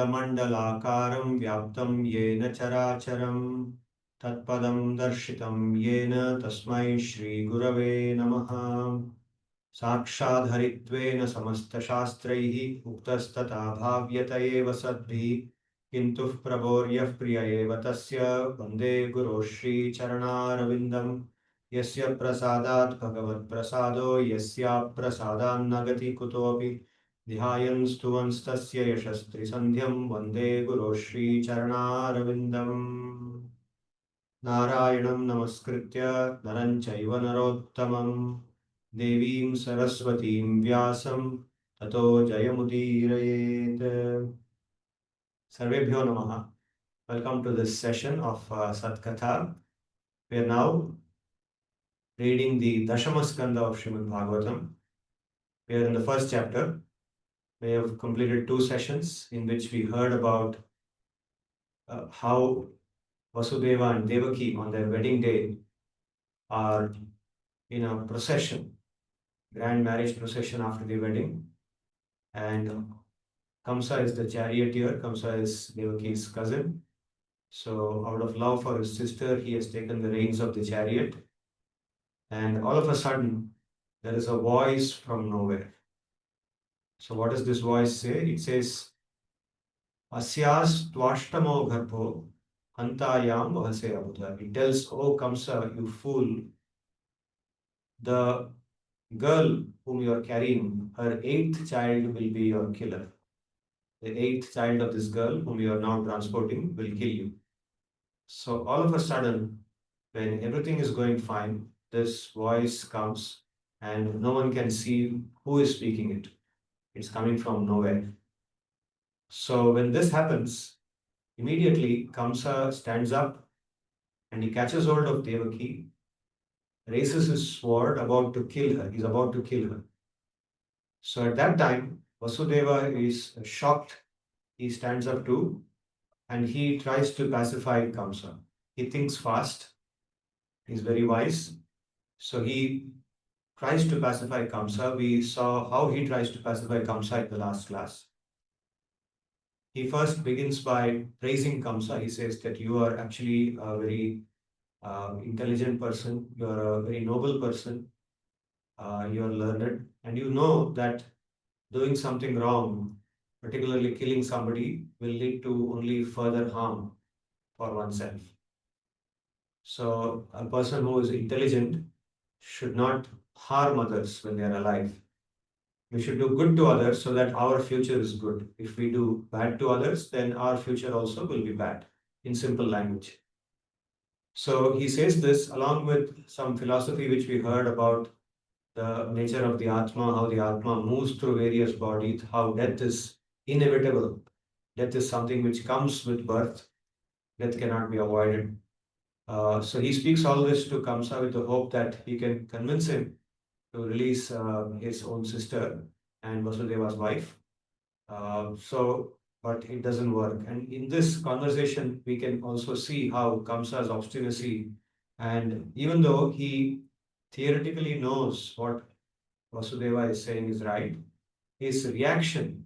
Mandalakaram Vyaptam Yena Characharam Tatpadam Darshitam Yena Tasmai Shri Gurave Namaha Sakshadharitvena Samasta Shastraihi Uktastata Bhavyata Eva Sadbhi Kintuh Praboryah Priya Eva Tasya Vande Guru Shri Charanaravindam Yasya Prasadat Bhagavad Prasado Yasya Prasadan Nagati Kutopi Dhyayan Stuvanstasya Yashastri Sandhyam Vande Guru Shri Charanaravindam Narayanam Namaskritya Naran Chaiva Narottamam Devim Saraswatim Vyasam Tato Jayamudirayet. Sarvebhyo Namaha. Welcome to this session of Sat-katha. We are now reading the Dashama Skanda of Srimad Bhagavatam. We are in the first chapter. We have completed 2 sessions in which we heard about how Vasudeva and Devaki on their wedding day are in a procession, grand marriage procession after the wedding. And Kamsa is the charioteer. Kamsa is Devaki's cousin. So out of love for his sister, he has taken the reins of the chariot. And all of a sudden, there is a voice from nowhere. So what does this voice say? It says, Asyas tvashtamo garbho hantayam vahase abudha. It tells, oh Kamsa, you fool, the girl whom you are carrying, her 8th child will be your killer. The 8th child of this girl whom you are now transporting will kill you. So all of a sudden, when everything is going fine, this voice comes and no one can see who is speaking it. It's coming from nowhere. So when this happens, immediately Kamsa stands up and he catches hold of Devaki, raises his sword, about to kill her. He's about to kill her. So at that time, Vasudeva is shocked. He stands up too and he tries to pacify Kamsa. He thinks fast. He's very wise. So he tries to pacify Kamsa. We saw how he tries to pacify Kamsa in the last class. He first begins by praising Kamsa. He says that you are actually a very intelligent person. You are a very noble person. You are learned. And you know that doing something wrong, particularly killing somebody, will lead to only further harm for oneself. So a person who is intelligent should not harm others when they are alive. We should do good to others so that our future is good. If we do bad to others, then our future also will be bad, in simple language. So he says this along with some philosophy which we heard about the nature of the Atma, how the Atma moves through various bodies, how death is inevitable. Death is something which comes with birth. Death cannot be avoided. So he speaks all this to Kamsa with the hope that he can convince him to release his own sister and Vasudeva's wife. But it doesn't work. And in this conversation, we can also see how Kamsa's obstinacy, and even though he theoretically knows what Vasudeva is saying is right, his reaction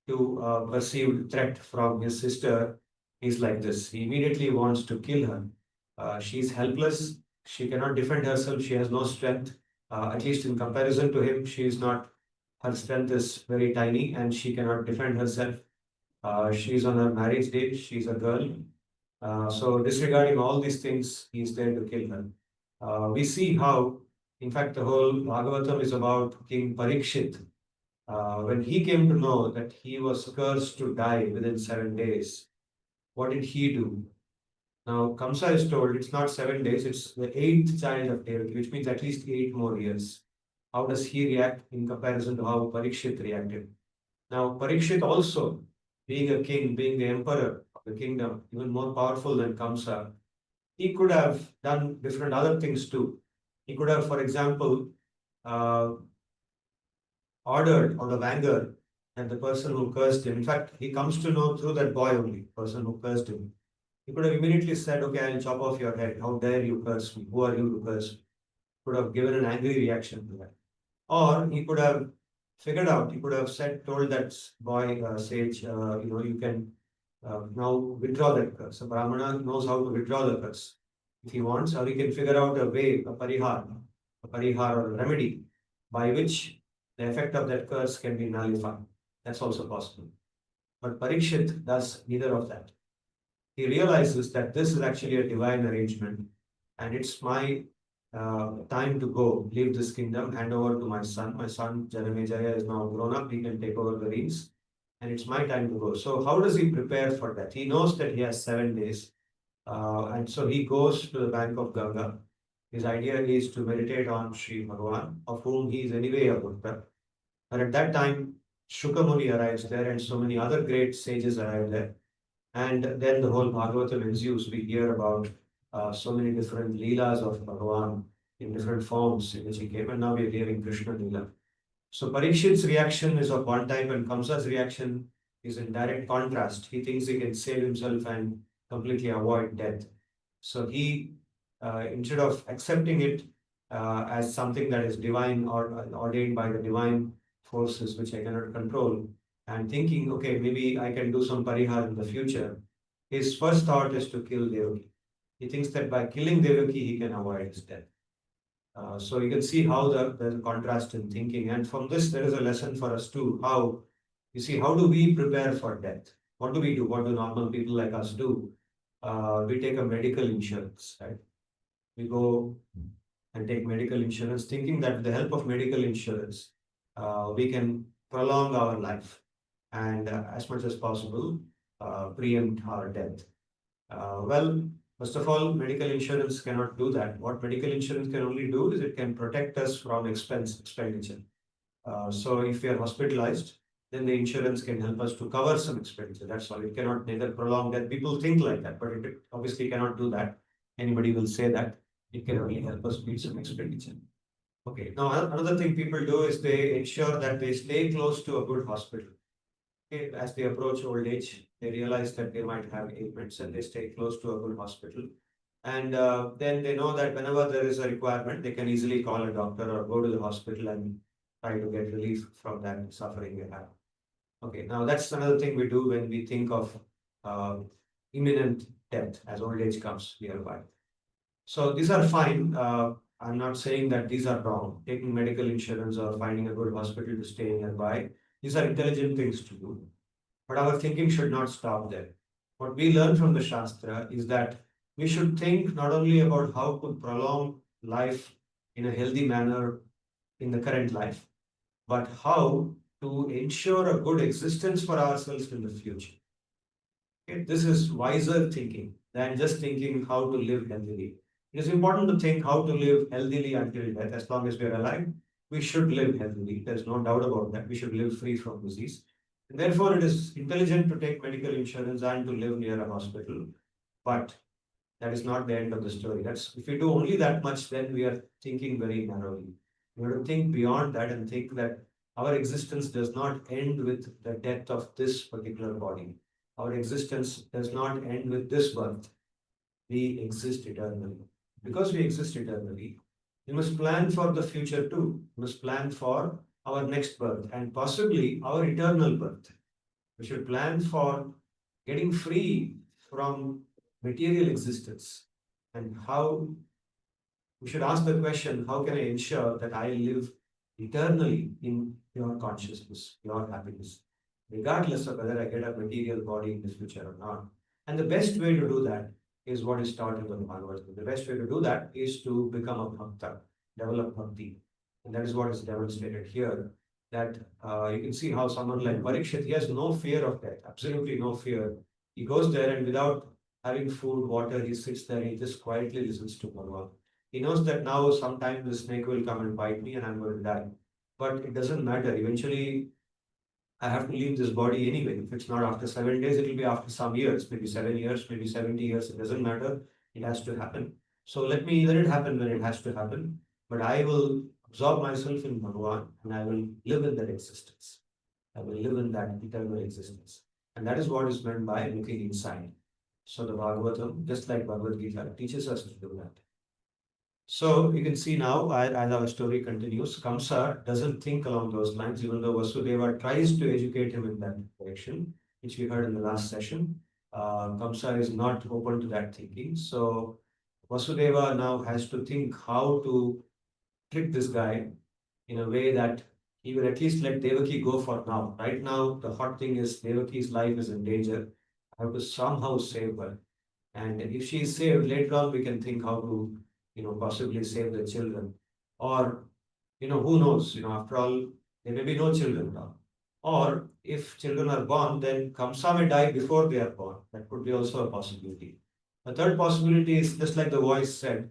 to a perceived threat from his sister is like this. He immediately wants to kill her. She's helpless. She cannot defend herself. She has no strength. At least in comparison to him, she is not. Her strength is very tiny and she cannot defend herself. She's on her marriage date. She's a girl. So disregarding all these things, he's there to kill her. We see how, in fact, the whole Bhagavatam is about King Parikshit. When he came to know that he was cursed to die within 7 days, what did he do? Now, Kamsa is told it's not 7 days, it's the 8th child of Devaki, which means at least 8 more years. How does he react in comparison to how Parikshit reacted? Now, Parikshit also, being a king, being the emperor of the kingdom, even more powerful than Kamsa, he could have done different other things too. He could have, for example, ordered out of anger that the person who cursed him, in fact, he comes to know through that boy only, person who cursed him. He could have immediately said, okay, I'll chop off your head. How dare you curse me? Who are you to curse me? Could have given an angry reaction to that. Or he could have figured out, he could have told that boy, sage, you can now withdraw that curse. So Brahmana knows how to withdraw the curse if he wants, or he can figure out a way, a parihar or a remedy by which the effect of that curse can be nullified. That's also possible. But Parikshit does neither of that. He realizes that this is actually a divine arrangement and it's my time to go, leave this kingdom, hand over to my son. My son Janamejaya is now grown up, he can take over the reins, and it's my time to go. So, how does he prepare for that? He knows that he has 7 days, and so he goes to the bank of Ganga. His idea is to meditate on Sri Bhagavan, of whom he is anyway a Bhakta. But at that time, Shukamuni arrives there, and so many other great sages arrive there. And then the whole Bhagavatam ensues. We hear about so many different leelas of Bhagavan in different forms in which he came, and now we are hearing Krishna Leela. So Parikshit's reaction is of one type, and Kamsa's reaction is in direct contrast. He thinks he can save himself and completely avoid death. So he, instead of accepting it as something that is divine or ordained by the divine forces which I cannot control, and thinking, okay, maybe I can do some parihar in the future, his first thought is to kill Devaki. He thinks that by killing Devaki, he can avoid his death. So you can see how there's a contrast in thinking. And from this, there is a lesson for us too. How do we prepare for death? What do we do? What do normal people like us do? We take a medical insurance, right? We go and take medical insurance, thinking that with the help of medical insurance, we can prolong our life and as much as possible preempt our death. Well, first of all, medical insurance cannot do that. What medical insurance can only do is it can protect us from expenditure. So if we are hospitalized, then the insurance can help us to cover some expenditure. That's all. It cannot neither prolong death. People think like that, but it obviously cannot do that. Anybody will say that. It can only help us meet some expenditure. Okay. Now, another thing people do is they ensure that they stay close to a good hospital. Okay. As they approach old age, they realize that they might have ailments and they stay close to a good hospital. And then they know that whenever there is a requirement, they can easily call a doctor or go to the hospital and try to get relief from that suffering they have. Okay, now that's another thing we do when we think of uh, imminent death as old age comes nearby. So these are fine. I'm not saying that these are wrong. Taking medical insurance or finding a good hospital to stay nearby, these are intelligent things to do. But our thinking should not stop there. What we learn from the Shastra is that we should think not only about how to prolong life in a healthy manner in the current life, but how to ensure a good existence for ourselves in the future. Okay? This is wiser thinking than just thinking how to live healthily. It is important to think how to live healthily until death. As long as we are alive, we should live healthily. There's no doubt about that. We should live free from disease. And therefore, it is intelligent to take medical insurance and to live near a hospital. But that is not the end of the story. That's if we do only that much, then we are thinking very narrowly. We have to think beyond that and think that our existence does not end with the death of this particular body. Our existence does not end with this birth. We exist eternally. Because we exist eternally, we must plan for the future too. We must plan for our next birth and possibly our eternal birth. We should plan for getting free from material existence and how we should ask the question, how can I ensure that I live eternally in your consciousness, your happiness, regardless of whether I get a material body in the future or not. And the best way to do that is what is taught in the Bhagavad-gi. The best way to do that is to become a bhakta, develop bhakti. And that is what is demonstrated here. That you can see how someone like Parikshit, he has no fear of death, absolutely no fear. He goes there and without having food, water, he sits there, he just quietly listens to Bhagavan. He knows that now sometime the snake will come and bite me and I'm going to die. But it doesn't matter. Eventually, I have to leave this body anyway. If it's not after 7 days, it will be after some years, maybe 7 years, maybe 70 years. It doesn't matter. It has to happen. So let it happen when it has to happen. But I will absorb myself in Bhagavan and I will live in that existence. I will live in that eternal existence. And that is what is meant by looking inside. So the Bhagavatam, just like Bhagavad Gita, teaches us to do that. So you can see now, as our story continues, Kamsa doesn't think along those lines, even though Vasudeva tries to educate him in that direction, which we heard in the last session. Kamsa is not open to that thinking. So Vasudeva now has to think how to trick this guy in a way that he will at least let Devaki go for now. Right now, the hot thing is Devaki's life is in danger. I have to somehow save her. And if she is saved, later on we can think how to, possibly save the children. Or, who knows, after all, there may be no children now. Or if children are born, then Kamsa may die before they are born. That could be also a possibility. A third possibility is just like the voice said,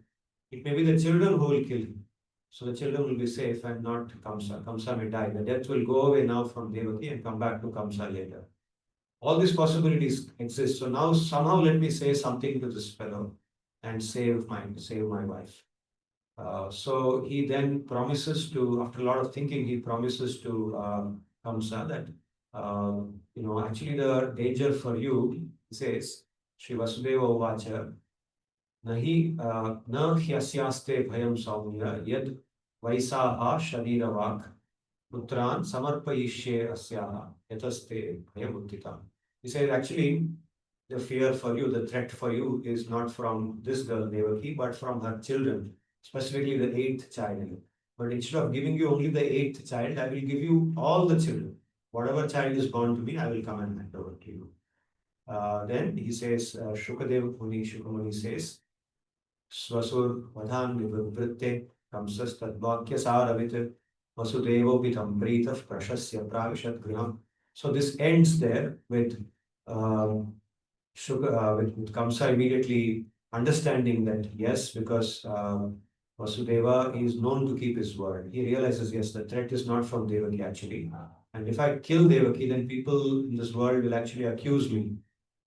it may be the children who will kill him. So the children will be safe and not Kamsa. Kamsa may die. The death will go away now from Devaki and come back to Kamsa later. All these possibilities exist. So now somehow let me say something to this fellow and save my wife. So he then promises to, after a lot of thinking, he promises to Kamsa that, actually the danger for you, he says, Sri Vasudeva Uvacha, Nahi na hyasyaste bhayam saumya yad vaisaha shariravaak putran samarpayishye asyaha yataste bhayam uttita. He said, actually, the fear for you, the threat for you is not from this girl, Devaki, but from her children, specifically the eighth child. But instead of giving you only the eighth child, I will give you all the children. Whatever child is born to me, I will come and hand over to you. Then he says, Shukamuni says, Swasur Vadhan Vivritte Kamsas Tadvakya Saravit Vasudevo Pitam Pritaf Prashasya Pravishat Griham. So this ends there with with Kamsa immediately understanding that yes, because Vasudeva is known to keep his word. He realizes, yes, the threat is not from Devaki actually. And if I kill Devaki, then people in this world will actually accuse me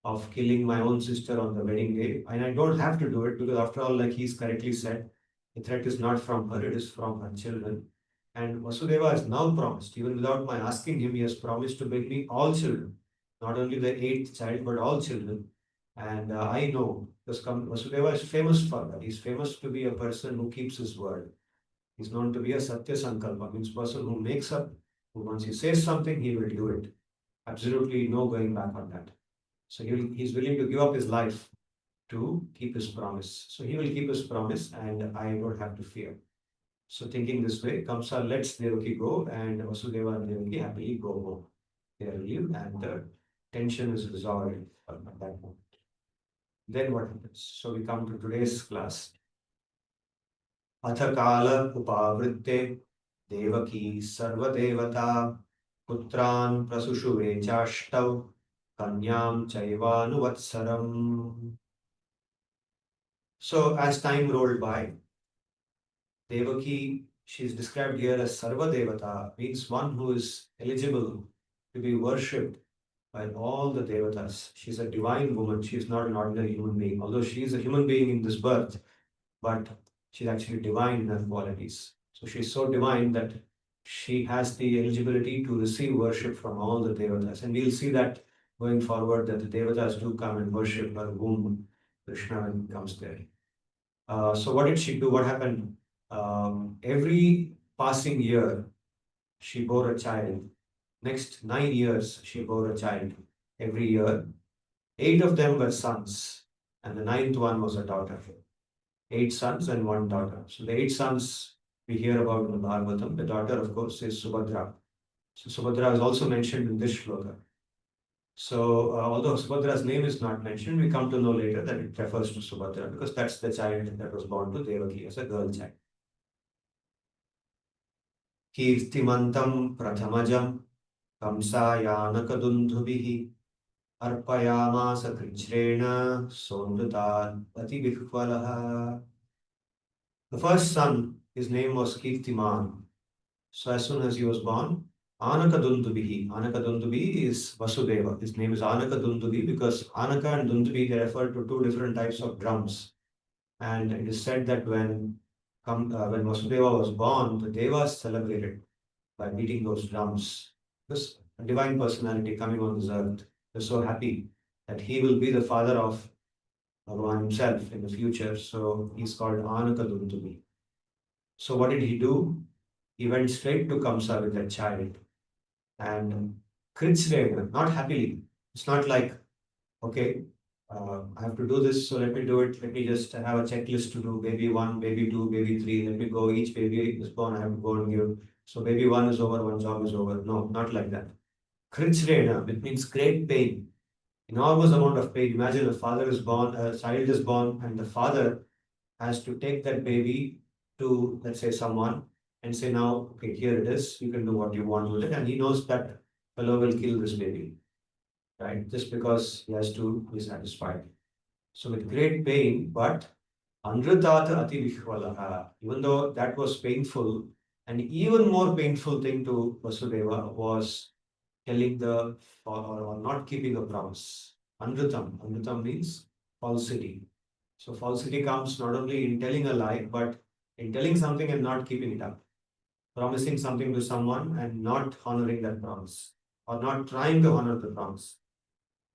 of killing my own sister on the wedding day. And I don't have to do it because, after all, like he's correctly said, the threat is not from her, it is from her children. And Vasudeva has now promised, even without my asking him, he has promised to bring me all children, not only the eighth child, but all children. And I know, because Vasudeva is famous for that. He's famous to be a person who keeps his word. He's known to be a Satya Sankalpa, means person who makes up, who once he says something, he will do it. Absolutely no going back on that. So he's willing to give up his life to keep his promise. So he will keep his promise and I don't have to fear. So thinking this way, Kamsa lets Devaki go and Vasudeva and Devaki happily go home. They live and the tension is resolved at that moment. Then what happens? So we come to today's class. Atha kala upavritte Devaki sarvadevata putran prasushuve chashtav kanyam chaivanuvatsaram. So as time rolled by, Devaki, she is described here as Sarva means one who is eligible to be worshipped by all the Devatas. She's a divine woman. She is not an ordinary human being. Although she is a human being in this birth, but she's actually divine in her qualities. So she's so divine that she has the eligibility to receive worship from all the Devatas. And we'll see that going forward, that the Devatas do come and worship her womb, Krishna, when he comes there. So what did she do? What happened? Every passing year, she bore a child. Next 9 years, she bore a child every year. 8 of them were sons, and the ninth one was a daughter. 8 sons and 1 daughter. So the 8 sons we hear about in the Bhagavatam. The daughter, of course, is Subhadra. So Subhadra is also mentioned in this shloka. So although Subhadra's name is not mentioned, we come to know later that it refers to Subhadra because that's the child that was born to Devaki as a girl child. Kirtimantam prathamajam kamsayanakadundhubihi arpayamasa krichrena sondrutat atibhikvalaha. The first son, his name was Kirtiman. So as soon as he was born, Anakadundubihi. Anakadundubi is Vasudeva. His name is Anakadundubi because Anaka and Dundubi, they refer to 2 different types of drums. And it is said that when Vasudeva was born, the Devas celebrated by beating those drums. This divine personality coming on this earth. They're so happy that he will be the father of Bhagavan himself in the future. So he's called Anakaduntumi. So what did he do? He went straight to Kamsa with that child and Kritsreva, not happily. It's not like, okay, I have to do this, so let me do it. Let me just have a checklist to do baby one, baby two, baby three. Let me go. Each baby is born, I have to go and give. So baby one is over, one job is over. No, not like that. Kritsrena, it means great pain, enormous amount of pain. Imagine a father is born, a child is born, and the father has to take that baby to, let's say, someone and say, now, okay, here it is. You can do what you want with it. And he knows that fellow will kill this baby, right? Just because he has to be satisfied. So with great pain, but Anritata Ati Vishwalaha, even though that was painful, an even more painful thing to Vasudeva was telling or not keeping a promise. Anritam means falsity. So falsity comes not only in telling a lie, but in telling something and not keeping it up. Promising something to someone and not honoring that promise, or not trying to honor the promise.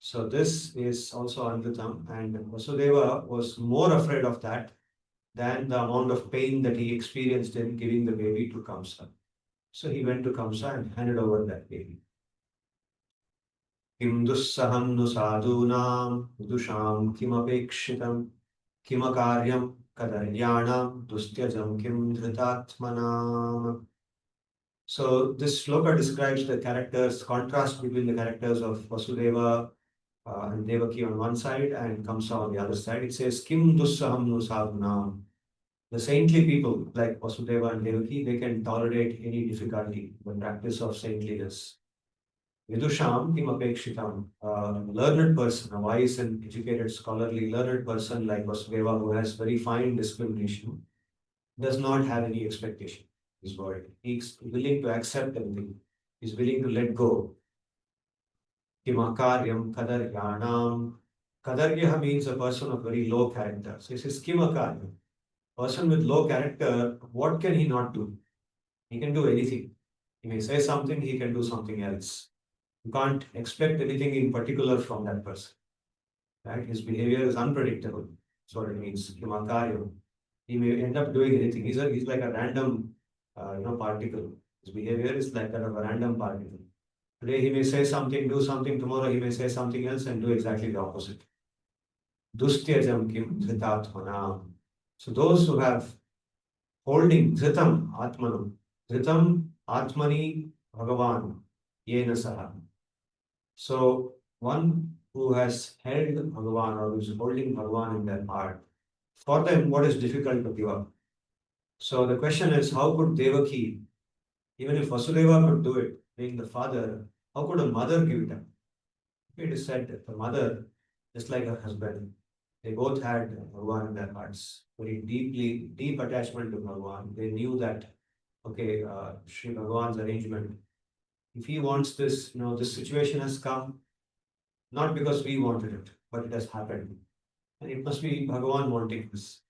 So this is also Anritam, and Vasudeva was more afraid of that than the amount of pain that he experienced in giving the baby to Kamsa. So he went to Kamsa and handed over that baby. Kim dussaham nu sadhunam dusham kimapekshitam kimakaryam kadaryanam dustyajam kim dhritatmanam. So this sloka describes the characters, contrast between the characters of Vasudeva and Devaki on one side and Kamsa on the other side. It says, Kim dussaham nu sadhunam. The saintly people like Vasudeva and Devaki, they can tolerate any difficulty, the practice of saintliness. Vidusham kim apekshitam, a learned person, a wise and educated, scholarly, learned person like Vasudeva who has very fine discrimination, does not have any expectation in this world. He's willing to accept everything. He's willing to let go. Kimakaryam kadaryanam. Kadarya means a person of very low character. So he says kimakaryam. Person with low character, what can he not do? He can do anything. He may say something, he can do something else. You can't expect anything in particular from that person. Right? His behavior is unpredictable. That's what it means. Kimakaryam. He may end up doing anything. He's like a random particle. His behavior is like kind of a random particle. Today he may say something, do something. Tomorrow he may say something else and do exactly the opposite. Dustyajam kim dhritatmanam. So those who have holding dhritam atmanam, dhritam atmani bhagavan yena saha. So one who has held Bhagavan or who is holding Bhagavan in their heart, for them what is difficult to give up? So the question is, how could Devaki, even if Vasudeva could do it, being the father, how could a mother give it up? It is said that the mother, just like her husband, they both had Bhagavan in their hearts, very deep attachment to Bhagavan. They knew that, okay, Sri Bhagavan's arrangement, if he wants this, this situation has come, not because we wanted it, but it has happened. And it must be Bhagavan wanting this.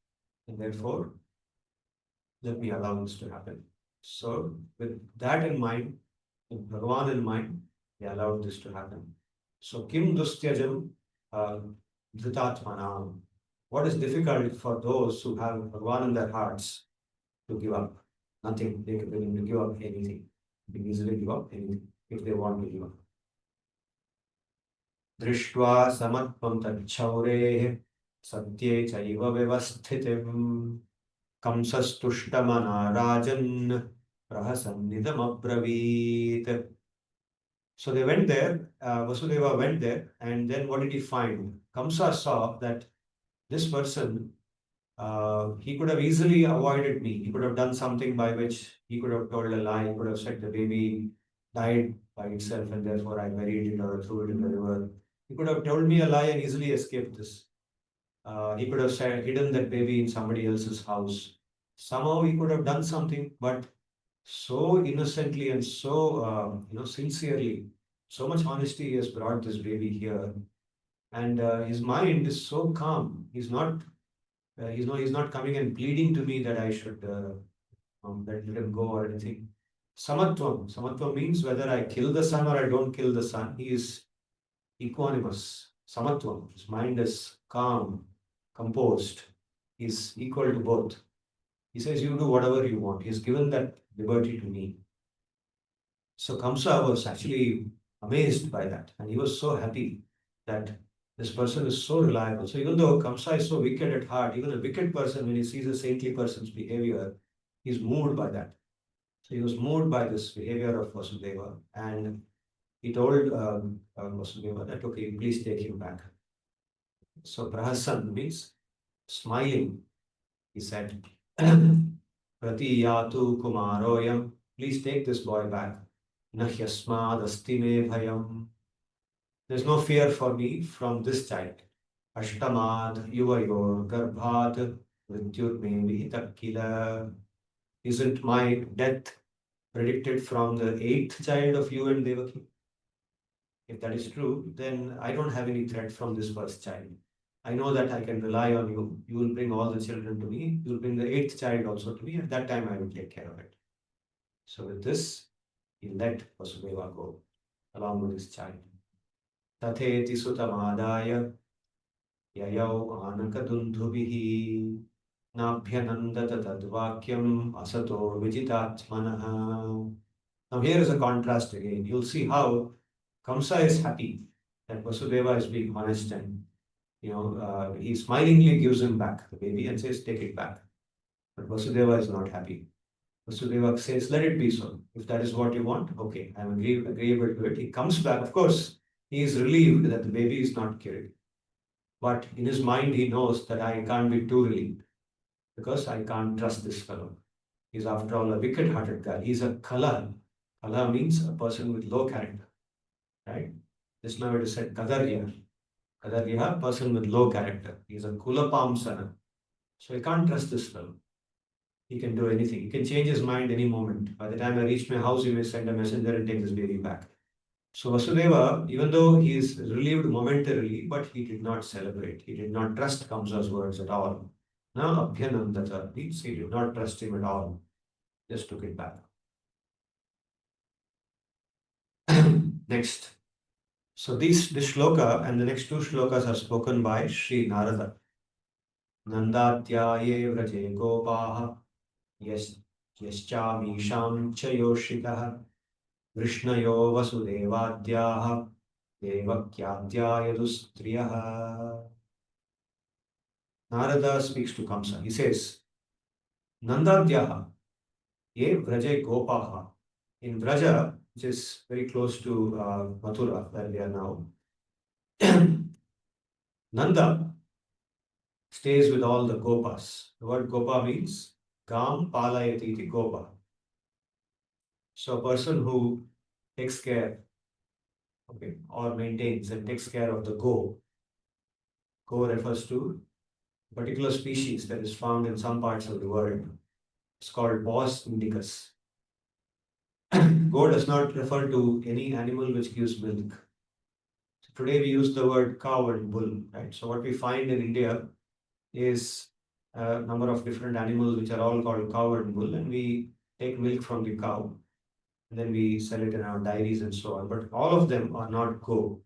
And therefore, let me allow this to happen. So, with that in mind, with Bhagavan in mind, they allowed this to happen. So, Kim Dustyajam Dhritatmanam. What is difficult for those who have Bhagavan in their hearts to give up? Nothing. They can willing to give up anything. They can easily give up anything if they want to give up. दृष्ट्वा समत्वं तच्छौरेः सत्ये चैव व्यवस्थितिम् कंसस्तुष्टमना राजन् प्रहसन्निदमब्रवीत्. So they went there, Vasudeva went there, and then what did he find? Kamsa saw that this person, he could have easily avoided me. He could have done something by which he could have told a lie. He could have said the baby died by itself and therefore I buried it or threw it in the river. He could have told me a lie and easily escaped this. He could have hidden that baby in somebody else's house. Somehow he could have done something, but so innocently and so sincerely, so much honesty, he has brought this baby here, and his mind is so calm. He's not coming and pleading to me that I should let him go or anything. Samatvam means whether I kill the son or I don't kill the son, he is equanimous. Samatvam, his mind is calm. composed, he's equal to both. He says, you do whatever you want. He's given that liberty to me. So Kamsa was actually amazed by that. And he was so happy that this person is so reliable. So even though Kamsa is so wicked at heart, even a wicked person, when he sees a saintly person's behavior, he's moved by that. So he was moved by this behavior of Vasudeva. And he told Vasudeva that, okay, please take him back. So Prahasan means smiling. He said, Pratiyatu Kumaroyam, please take this boy back. Nahyasmad asti me bhayam. There's no fear for me from this child. Ashtamad yuvayor garbhat mrityur me vihitakila. Isn't my death predicted from the eighth child of you and Devaki? If that is true, then I don't have any threat from this first child. I know that I can rely on you. You will bring all the children to me. You will bring the eighth child also to me. At that time, I will take care of it. So with this, he let Vasudeva go along with his child. Tatheti sutamadaya yayau anakadundhubihi nabhyanandata tadvakyam asato vijitatmanaha. Now here is a contrast again. You'll see how Kamsa is happy that Vasudeva is being honest and he smilingly gives him back the baby and says, take it back. But Vasudeva is not happy. Vasudeva says, let it be so. If that is what you want, okay, I'm agreeable to it. He comes back. Of course, he is relieved that the baby is not killed. But in his mind, he knows that I can't be too relieved because I can't trust this fellow. He's after all a wicked-hearted guy. He's a kala. Kala means a person with low character, right? Just now it is said kadarya. Kadarya, person with low character. He's a kulapamsana. So I can't trust this fellow. He can do anything. He can change his mind any moment. By the time I reach my house, he may send a messenger and take this baby back. So Vasudeva, even though he is relieved momentarily, but he did not celebrate. He did not trust Kamsa's words at all. Now, Abhyanandata means he did not trust him at all. Just took it back. Next. So this shloka and the next two shlokas are spoken by Sri Narada. Nandatyaye vraje gopaha yaschamisham chayoshikaha Vrishnayo vasudevadyaha devakyadyayadustriyaha. Narada speaks to Kamsa. He says, Nandadyaha ye vraje gopaha. In Vraja, which is very close to Mathura, where we are now, Nanda stays with all the gopas. The word gopa means Gam palayati iti gopa. So a person who takes care, okay, or maintains and takes care of the go. Go refers to a particular species that is found in some parts of the world. It's called Bos indicus. Go does not refer to any animal which gives milk. So today we use the word cow and bull, right? So what we find in India is a number of different animals which are all called cow and bull, and we take milk from the cow and then we sell it in our dairies and so on. But all of them are not go.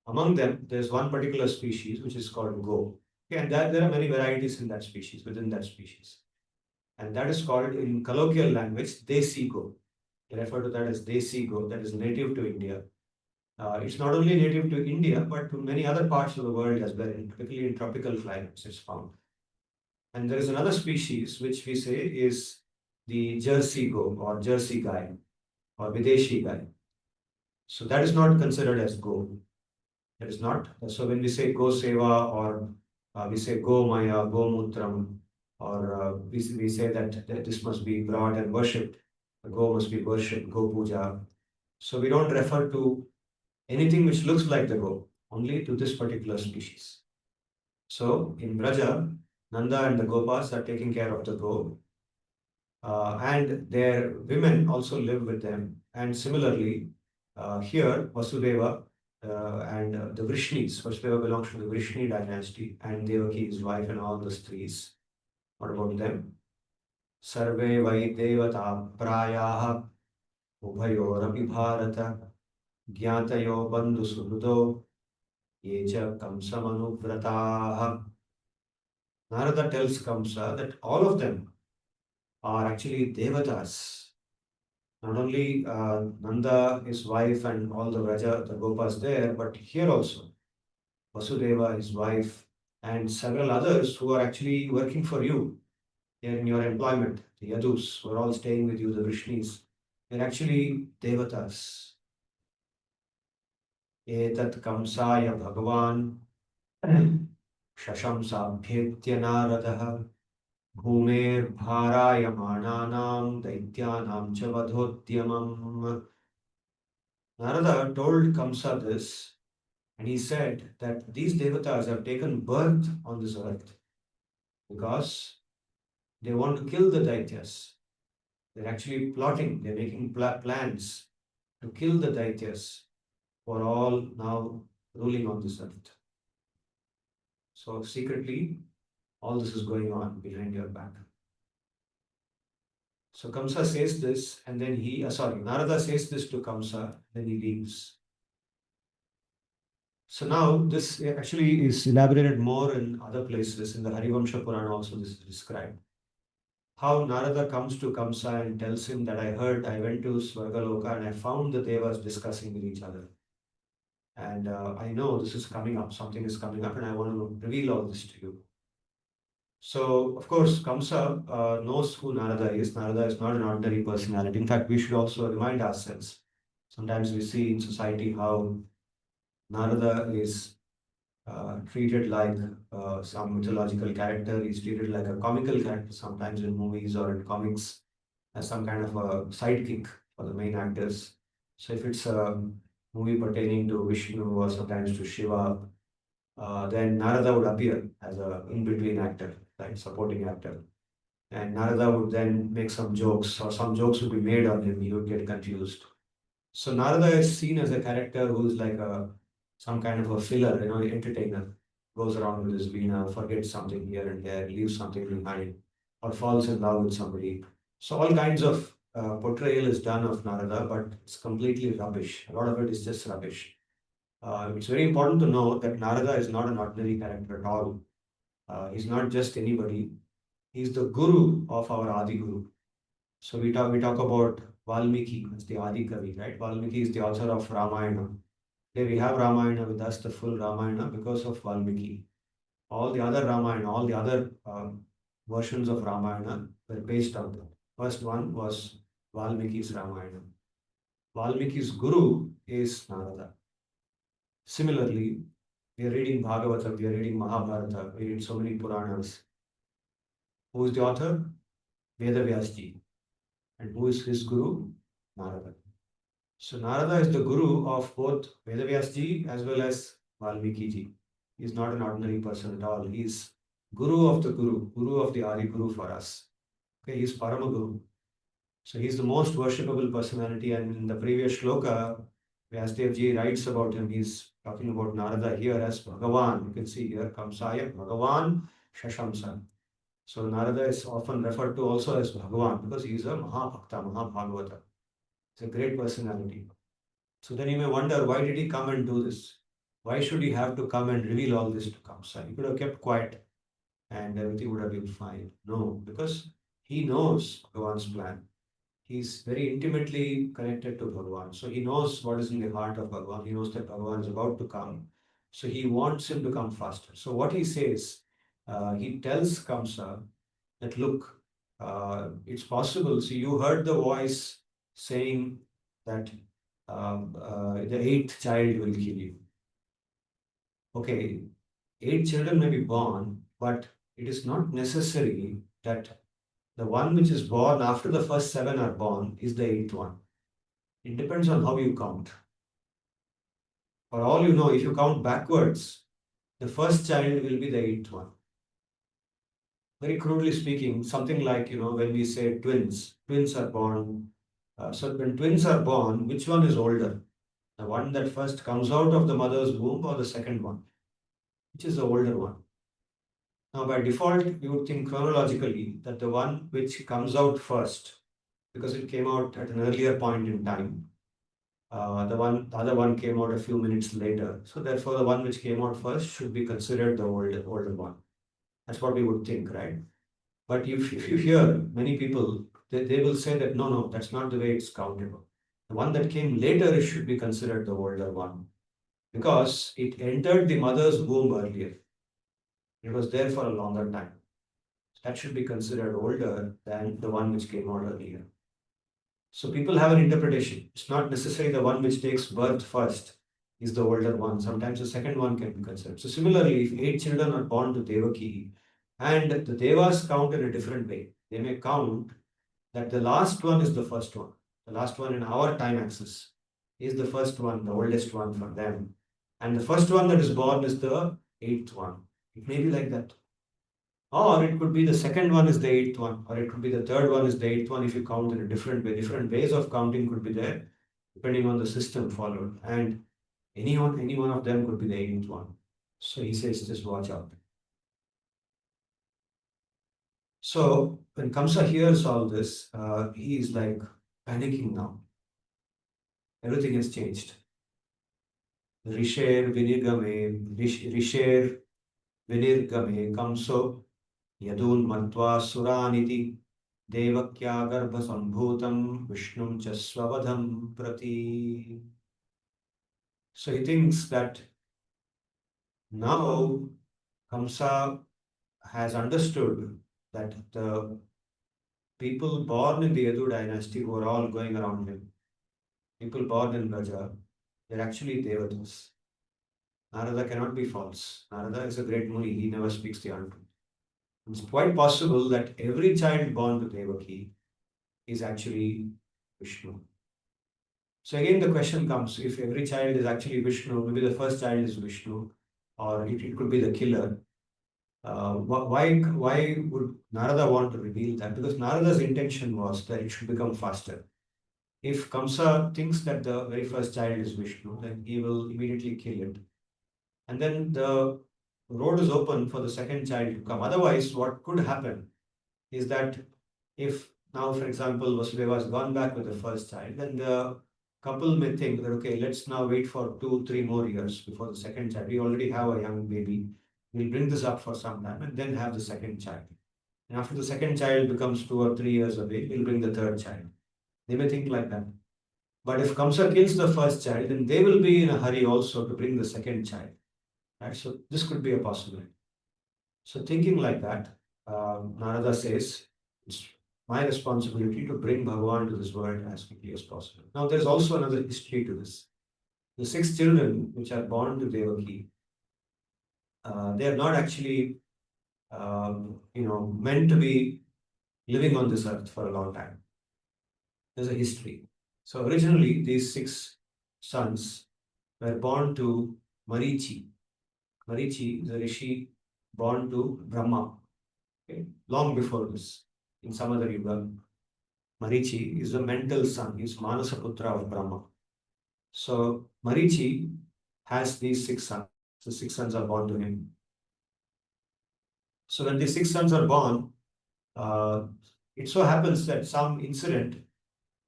Among them, there's one particular species which is called go. Okay, and there are many varieties in that species, within that species. And that is called, in colloquial language, desi go. They refer to that as desi go, that is native to India. It's not only native to India, but to many other parts of the world as well, particularly in tropical climates, it's found. And there is another species which we say is the Jersey go or Jersey guy or Videshi guy. So that is not considered as go. That is not. So when we say go seva or we say go maya, go mutram, or we say that this must be brought and worshipped. The go must be worshipped, go puja. So we don't refer to anything which looks like the go, only to this particular species. So in Braja, Nanda and the Gopas are taking care of the go, and their women also live with them. And similarly, here Vasudeva and the Vrishnis, Vasudeva belongs to the Vrishni dynasty, and Devaki, his wife, and all the strees. What about them? Sarve vai devata prayaha ubhayorapi bharata gyatayo bandhu suhrudo yecha kamsamanuvrataha. Narada tells Kamsa that all of them are actually devatas. Not only Nanda, his wife, and all the Raja, the Gopas there, but here also Vasudeva, his wife, and several others who are actually working for you here in your employment. The Yadus who are all staying with you, the Vrishnis, they're actually devatas. Etat Kamsaya Bhagavan Shashamsabhyetya Naradaha Bhumer Daityanam Chavadhotyamam. Narada told Kamsa this, and he said that these devatas have taken birth on this earth because they want to kill the Daityas. They're actually plotting, they're making plans to kill the Daityas who are all now ruling on this earth. So secretly, all this is going on behind your back. So Kamsa says this, and then Narada says this to Kamsa, then he leaves. So now this actually is elaborated more in other places. In the Harivamsha Purana also this is described. How Narada comes to Kamsa and tells him that I went to Svargaloka and I found the Devas discussing with each other. And I know this is coming up, something is coming up, and I want to reveal all this to you. So, of course, Kamsa knows who Narada is. Narada is not an ordinary personality. In fact, we should also remind ourselves. Sometimes we see in society how Narada is treated like some mythological character. He's treated like a comical character sometimes in movies or in comics as some kind of a sidekick for the main actors. So if it's a movie pertaining to Vishnu or sometimes to Shiva, then Narada would appear as a in-between actor, like supporting actor. And Narada would then make some jokes, or some jokes would be made on him. He would get confused. So Narada is seen as a character who is like some kind of a filler, entertainer. Goes around with his veena, forgets something here and there, leaves something behind, or falls in love with somebody. So all kinds of portrayal is done of Narada, but it's completely rubbish. A lot of it is just rubbish. It's very important to know that Narada is not an ordinary character at all. He's not just anybody. He's the guru of our Adi Guru. So we talk about Valmiki, that's the Adi Kavi, right? Valmiki is the author of Ramayana. Here we have Ramayana with us, the full Ramayana, because of Valmiki. All the other Ramayana, all the other versions of Ramayana were based on that. First one was Valmiki's Ramayana. Valmiki's guru is Narada. Similarly, we are reading Bhagavatam, we are reading Mahabharata, we read so many Puranas. Who is the author? Vedavyasji. And who is his guru? Narada. So Narada is the guru of both Vedavyasji as well as Valmiki ji. He is not an ordinary person at all. He is guru of the guru of the Adi Guru for us. Okay, he is Paramaguru. So he is the most worshipable personality. And in the previous shloka, Vyasdev ji writes about him. He is talking about Narada here as Bhagavan. You can see here, Kamsaya, Bhagavan, Shashamsa. So Narada is often referred to also as Bhagavan because he is a Mahabhakta, Mahabhagavata. It's a great personality. So then you may wonder, why did he come and do this? Why should he have to come and reveal all this to Kamsa? He could have kept quiet and everything would have been fine. No, because he knows Bhagavan's plan. He's very intimately connected to Bhagavan. So he knows what is in the heart of Bhagavan. He knows that Bhagavan is about to come. So he wants him to come faster. So what he says, he tells Kamsa that look, it's possible. See, you heard the voice saying that the eighth child will kill you. Okay, 8 children may be born, but it is not necessary that the one which is born after the first 7 are born is the eighth one. It depends on how you count. For all you know, if you count backwards, the first child will be the eighth one. Very crudely speaking, something like, when we say twins are born. So when twins are born, which one is older? The one that first comes out of the mother's womb or the second one? Which is the older one? Now, by default, you would think chronologically that the one which comes out first, because it came out at an earlier point in time, the other one came out a few minutes later. So therefore, the one which came out first should be considered the older one. That's what we would think, right? But if you hear many people, they will say that no, that's not the way it's counted. The one that came later it should be considered the older one because it entered the mother's womb earlier. It was there for a longer time. That should be considered older than the one which came out earlier. So people have an interpretation. It's not necessarily the one which takes birth first is the older one. Sometimes the second one can be considered. So similarly, if 8 children are born to Devaki and the Devas count in a different way, they may count that the last one is the first one. The last one in our time axis is the first one, the oldest one for them. And the first one that is born is the eighth one. It may be like that. Or it could be the second one is the eighth one, or it could be the third one is the eighth one if you count in a different way. Different ways of counting could be there depending on the system followed. And any one of them could be the eighth one. So he says, just watch out. So when Kamsa hears all this, he is like panicking now. Everything has changed. Risher Vinirgame Kamso Yadun Matva Suraniti Devakya Garbha Sambhutam Vishnum Chasvavadham Prati. So he thinks that now Kamsa has understood that the people born in the Yadu dynasty who are all going around him, people born in Braja, they're actually devatas. Narada cannot be false. Narada is a great Muni, he never speaks the untruth. It's quite possible that every child born to Devaki is actually Vishnu. So again, the question comes, if every child is actually Vishnu, maybe the first child is Vishnu, or it could be the killer. Why would Narada want to reveal that? Because Narada's intention was that it should become faster. If Kamsa thinks that the very first child is Vishnu, then he will immediately kill it. And then the road is open for the second child to come. Otherwise, what could happen is that if now, for example, Vasudeva has gone back with the first child, then the couple may think that, okay, let's now wait for 2, 3 more years before the second child. We already have a young baby. We'll bring this up for some time and then have the second child. And after the second child becomes 2 or 3 years of age, we'll bring the third child. They may think like that. But if Kamsa kills the first child, then they will be in a hurry also to bring the second child. Right? So this could be a possibility. So thinking like that, Narada says, it's my responsibility to bring Bhagavan to this world as quickly as possible. Now there's also another history to this. The 6 children which are born to Devaki, they are not actually, meant to be living on this earth for a long time. There's a history. So originally, these 6 sons were born to Marichi. Marichi is a rishi born to Brahma. Okay? Long before this, in some other yuga, Marichi is the mental son. He's Manasaputra of Brahma. So Marichi has these 6 sons. The 6 sons are born to him. So when these 6 sons are born, it so happens that some incident,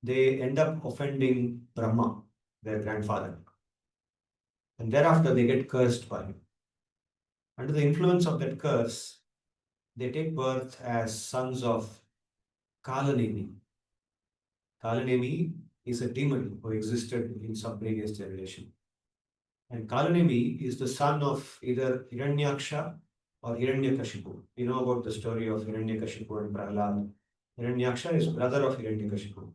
they end up offending Brahma, their grandfather. And thereafter they get cursed by him. Under the influence of that curse, they take birth as sons of Kalanemi. Kalanemi is a demon who existed in some previous generation. And Kalanemi is the son of either Hiranyaksha or Hiranyakashipu. You know about the story of Hiranyakashipu and Prahlad. Hiranyaksha is brother of Hiranyakashipu.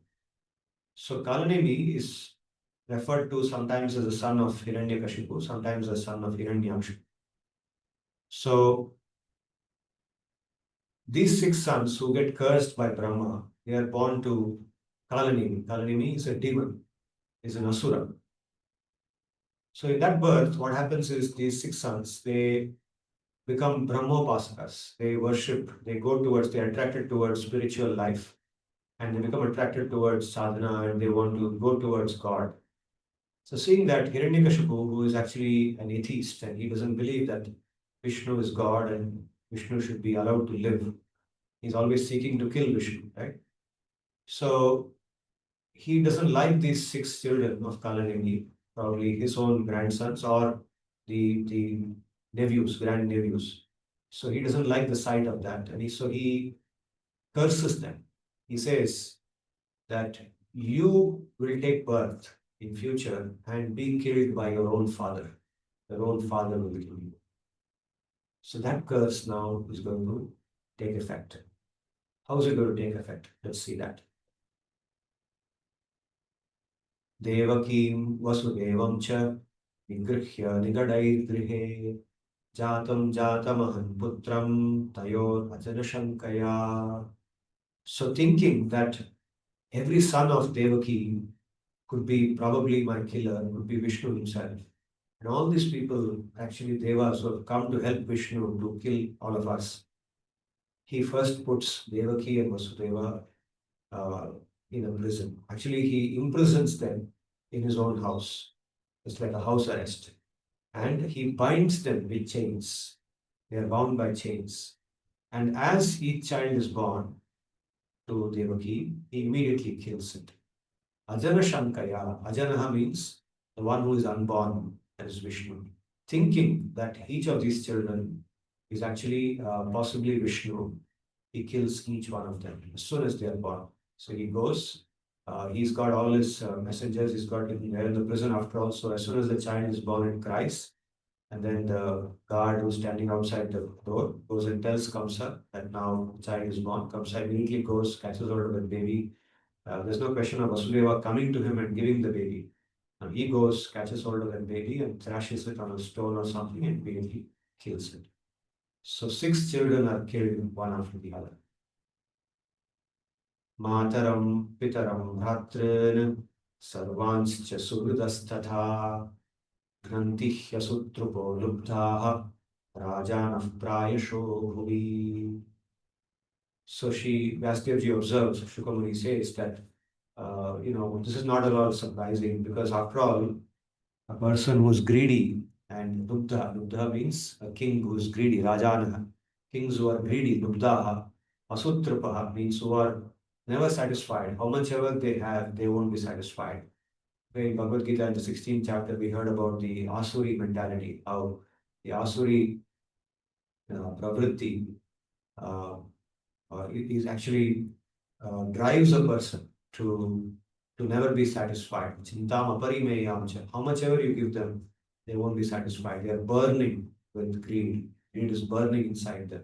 So Kalanemi is referred to sometimes as the son of Hiranyakashipu, sometimes as son of Hiranyaksha. So these 6 sons who get cursed by Brahma, they are born to Kalanemi. Kalanemi is a demon, is an asura. So in that birth, what happens is these 6 sons, they become Brahmopasakas. They worship, they are attracted towards spiritual life. And they become attracted towards sadhana and they want to go towards God. So seeing that Hiranyakashipu, who is actually an atheist and he doesn't believe that Vishnu is God and Vishnu should be allowed to live, he's always seeking to kill Vishnu, right? So he doesn't like these 6 children of Kalanemi, probably his own grandsons or the nephews, grand nephews. So he doesn't like the sight of that, and he curses them. He says that you will take birth in future and be killed by your own father. Your own father will kill you. So that curse now is going to take effect. How is it going to take effect? Let's see that. Devakim Vasudevam cha nigrihya nigadaitrihe jatam jatamahan putram tayor ajanashankaya. So thinking that every son of Devaki could be probably my killer, could be Vishnu himself. And all these people, actually Devas, who have come to help Vishnu to kill all of us. He first puts Devaki and Vasudeva uh, in a prison. Actually, he imprisons them in his own house. It's like a house arrest. And he binds them with chains. They are bound by chains. And as each child is born to Devaki, he immediately kills it. Ajana Shankaya. Ajanaha means the one who is unborn, that is Vishnu. Thinking that each of these children is actually possibly Vishnu, he kills each one of them as soon as they are born. So he goes, he's got all his messengers, he's got him there in the prison after all. So as soon as the child is born, it cries. And then the guard who's standing outside the door goes and tells Kamsa that now the child is born. Kamsa immediately goes, catches hold of the baby. There's no question of Vasudeva coming to him and giving the baby. Now he goes, catches hold of that baby and thrashes it on a stone or something and immediately kills it. So 6 children are killed one after the other. Mataram pitaram bhratrin sarvanscha suhridastatha grantihya sutrupo lubdhaha rajanah prayasho bhuvi. So Vasudeva observes, Shukamuni says that, this is not at all surprising because after all, a person who is greedy and lubdha means a king who is greedy, Rajana, kings who are greedy, lubdhaha, asutrapaha means who are never satisfied. How much ever they have, they won't be satisfied. In Bhagavad-gi, in the 16th chapter, we heard about the Asuri mentality, how the Asuri pravritti is actually drives a person to never be satisfied. Chintam aparimeyam cha. How much ever you give them, they won't be satisfied. They are burning with greed. Greed is burning inside them.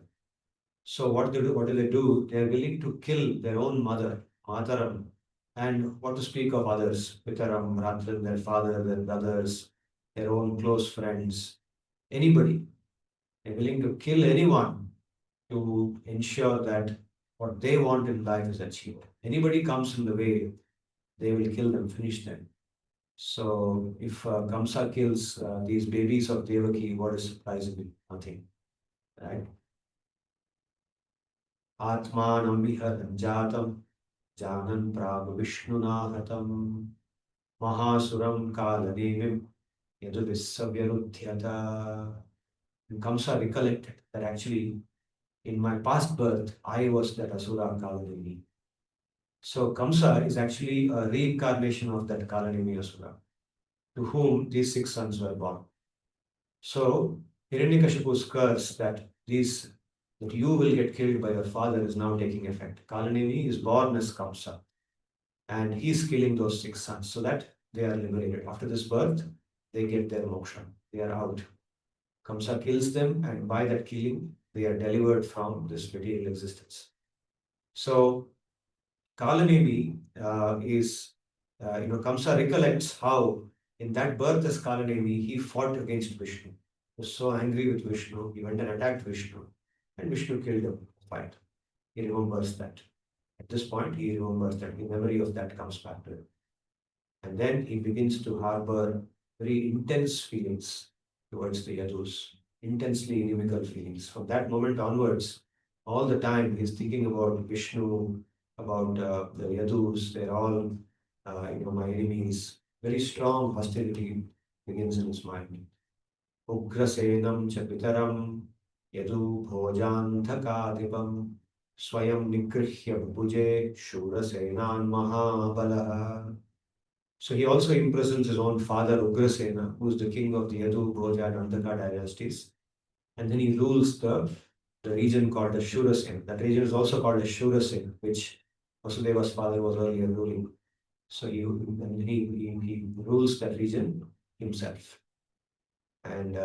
So what do they do? They are willing to kill their own mother, Mataram, and what to speak of others, Pitaram, Ratran, their father, their brothers, their own close friends, anybody. They're willing to kill anyone to ensure that what they want in life is achieved. Anybody comes in the way, they will kill them, finish them. So if Kamsa kills these babies of Devaki, what is surprising? Nothing, right? Atmanam viharam jatam janan prabhu vishnuna hatam mahasuram kalanevim yaduvissavyarudhyata. And Kamsa recollected that actually in my past birth, I was that Asura Kaladevi. So Kamsa is actually a reincarnation of that Kaladevi Asura, to whom these 6 sons were born. So Hiranyakashipu's curse that you will get killed by your father is now taking effect. Kaladevi is born as Kamsa, and he is killing those 6 sons so that they are liberated. After this birth, they get their moksha. They are out. Kamsa kills them, and by that killing, they are delivered from this material existence. So Kalanevi Kamsa recollects how in that birth as Kalanevi, he fought against Vishnu. He was so angry with Vishnu, he went and attacked Vishnu, and Vishnu killed him. Fight. He remembers that. At this point, he remembers that. The memory of that comes back to him. And then he begins to harbor very intense feelings towards the Yadus, intensely inimical feelings. From that moment onwards, all the time he's thinking about Vishnu, about the Yadus. They're all, my enemies. Very strong hostility begins in his mind. Ugrasenam cha pitaram yadu bhojanthakadipam swayam nigrihya bhuje shurasenan mahabalaha. So he also imprisons his own father Ugrasena, who is the king of the Yadu, Bhoja and Andhaka dynasties. And then he rules the the region called as Shurasen. That region is also called as Shurasen, which Vasudeva's father was earlier ruling. So he rules that region himself. And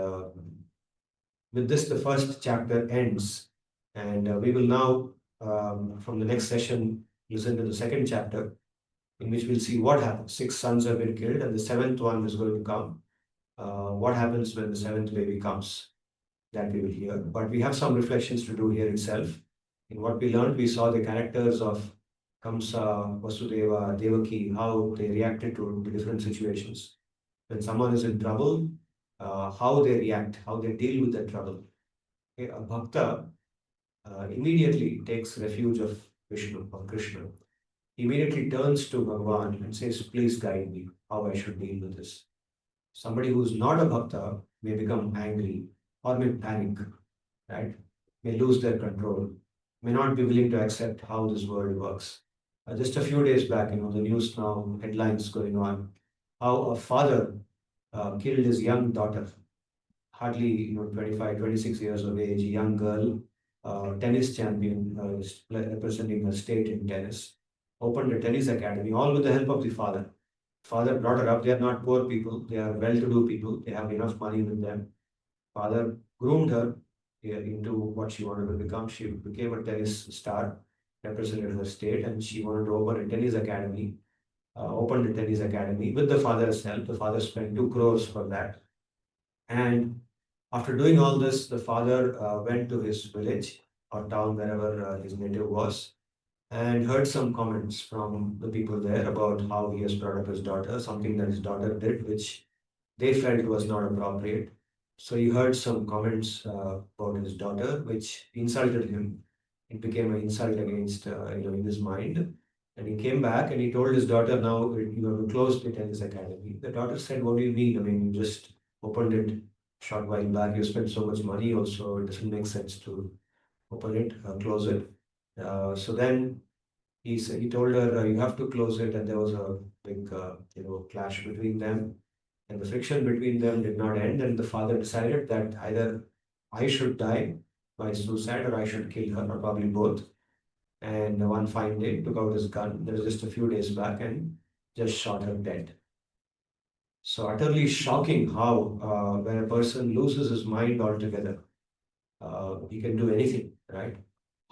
with this, the first chapter ends. And we will now, from the next session, listen to the second chapter, in which we'll see what happens. 6 sons have been killed, and the 7th one is going to come. What happens when the 7th baby comes? That we will hear. But we have some reflections to do here itself. In what we learned, we saw the characters of Kamsa, Vasudeva, Devaki, how they reacted to the different situations. When someone is in trouble, how they react, how they deal with that trouble. Okay, a bhakta immediately takes refuge of Vishnu, of Krishna. He immediately turns to Bhagavan and says, please guide me, how I should deal with this. Somebody who's not a bhakta may become angry or may panic, right? May lose their control, may not be willing to accept how this world works. Just a few days back, the news now, headlines going on, how a father killed his young daughter, hardly 25, 26 years of age, young girl, tennis champion, representing her state in tennis, opened a tennis academy, all with the help of the father. Father brought her up. They are not poor people. They are well-to-do people. They have enough money with them. Father groomed her into what she wanted to become. She became a tennis star, represented her state, and she wanted to open a tennis academy. Opened a tennis academy with the father's help. The father spent 2 crores for that. And after doing all this, the father went to his village or town, wherever his native was, and heard some comments from the people there about how he has brought up his daughter, something that his daughter did, which they felt was not appropriate. So he heard some comments about his daughter, which insulted him. It became an insult against, in his mind. And he came back and he told his daughter, now you have to close the tennis academy. The daughter said, what do you mean? I mean, you just opened it short while back. You spent so much money also. It doesn't make sense to open it, close it. So then he told her, you have to close it. And there was a big, clash between them. And the friction between them did not end. And the father decided that either I should die by suicide or I should kill her, or probably both. And one fine day, took out his gun. There was just a few days back and just shot her dead. So utterly shocking how when a person loses his mind altogether, he can do anything, right?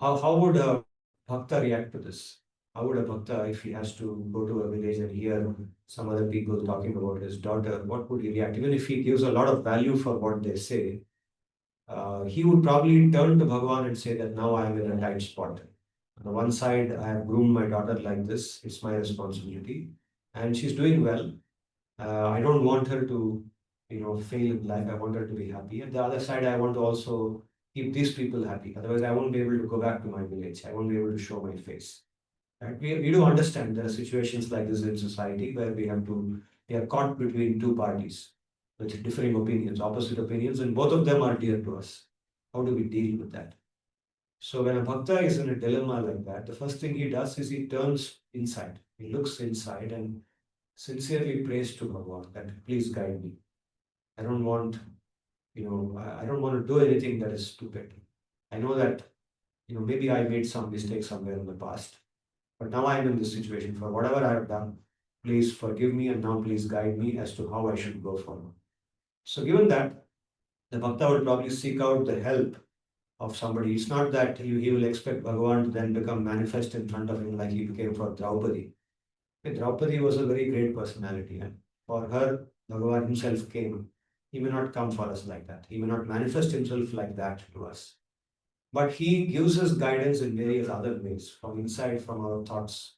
How would a bhakta react to this? How would a bhakta, if he has to go to a village and hear some other people talking about his daughter, what would he react? Even if he gives a lot of value for what they say, he would probably turn to Bhagavan and say that now I am in a tight spot. On the one side, I have groomed my daughter like this, it's my responsibility, and she's doing well. I don't want her to, fail in life. I want her to be happy. And the other side, I want to also keep these people happy. Otherwise, I won't be able to go back to my village. I won't be able to show my face. Right? We do understand there are situations like this in society where we are caught between two parties with differing opinions, opposite opinions, and both of them are dear to us. How do we deal with that? So when a bhakta is in a dilemma like that, the first thing he does is he turns inside. He looks inside and sincerely prays to Bhagavan that please guide me. I don't want, I don't want to do anything that is stupid. I know that, maybe I made some mistake somewhere in the past, but now I am in this situation. For whatever I have done, please forgive me and now please guide me as to how I should go forward. So given that, the bhakta would probably seek out the help of somebody. It's not that he will expect Bhagavan to then become manifest in front of him like he became for Draupadi. Draupadi was a very great personality, and for her, Bhagavan himself came. He may not come for us like that. He may not manifest himself like that to us. But he gives us guidance in various other ways, from inside, from our thoughts.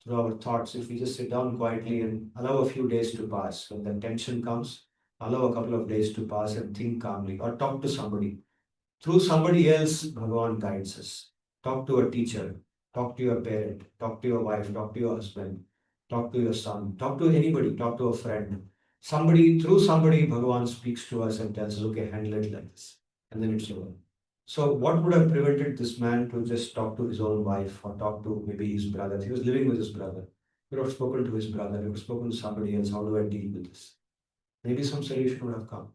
Through our thoughts, if we just sit down quietly and allow a few days to pass, when the tension comes, allow a couple of days to pass and think calmly, or talk to somebody. Through somebody else, Bhagavan guides us. Talk to a teacher, talk to your parent, talk to your wife, talk to your husband, talk to your son, talk to anybody, talk to a friend. Through somebody, Bhagavan speaks to us and tells us, okay, handle it like this. And then it's over. So, what would have prevented this man to just talk to his own wife or talk to maybe his brother? He was living with his brother. He would have spoken to his brother, he would have spoken to somebody else. How do I deal with this? Maybe some solution would have come.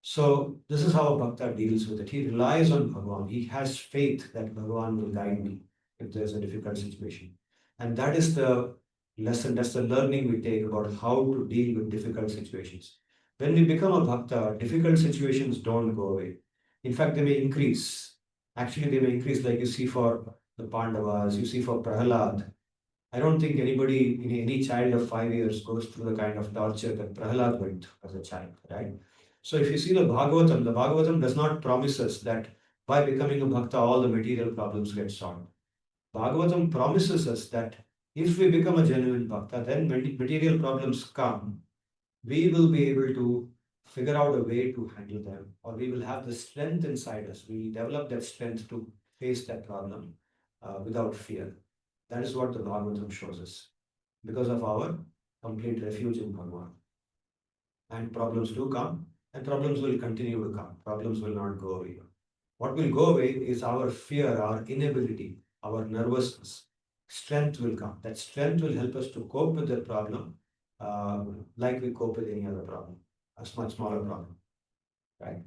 So this is how a bhakta deals with it. He relies on Bhagavan. He has faith that Bhagavan will guide me if there's a difficult situation. And that is the lesson, that's the learning we take about how to deal with difficult situations. When we become a bhakta, difficult situations don't go away. In fact, they may increase. Actually, they may increase, like you see for the Pandavas, you see for Prahalad. I don't think anybody, any child of 5 years goes through the kind of torture that Prahalad went as a child, right? So if you see the Bhagavatam does not promise us that by becoming a bhakta, all the material problems get solved. Bhagavatam promises us that if we become a genuine bhakta, then when material problems come, we will be able to figure out a way to handle them, or we will have the strength inside us. We will develop that strength to face that problem without fear. That is what the Bhagavatam shows us because of our complete refuge in Bhagavan. And problems do come, and problems will continue to come. Problems will not go away. What will go away is our fear, our inability, our nervousness. Strength will come. That strength will help us to cope with the problem like we cope with any other problem, a much smaller problem, right?